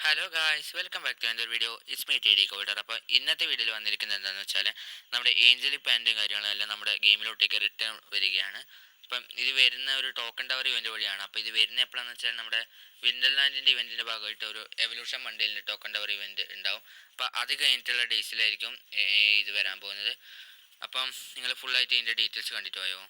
Hello guys, welcome back to another video. It's me T D coder. അപ്പോൾ ഇന്നത്തെ വീഡിയോയിൽ വന്നിരിക്കുന്നത് എന്താണെന്ന് വെച്ചാൽ നമ്മുടെ ഏഞ്ചലി പാൻറ്റും കാര്യങ്ങളും എല്ലാം നമ്മുടെ ഗെയിമിലോട്ടേക്ക് റിട്ടേൺ വരികയാണ്. അപ്പം ഇത് വരുന്ന ഒരു ടോക്കൺ ടവർ ഇവൻ്റ് വഴിയാണ്. അപ്പോൾ ഇത് വരുന്ന എപ്പോഴാണെന്ന് വെച്ചാൽ നമ്മുടെ വിൻഡർലാൻഡിൻ്റെ ഇവൻറ്റിൻ്റെ ഭാഗമായിട്ട് ഒരു എവല്യൂഷൻ മണ്ടേലിൻ്റെ ടോക്കൺ ടവർ ഇവൻറ്റ് ഉണ്ടാവും. അപ്പോൾ അത് കഴിഞ്ഞിട്ടുള്ള ഡേയ്സിലായിരിക്കും ഇത് വരാൻ പോകുന്നത്. അപ്പം നിങ്ങൾ ഫുള്ളായിട്ട് ഇതിൻ്റെ ഡീറ്റെയിൽസ് കണ്ടിട്ട് പോയോ?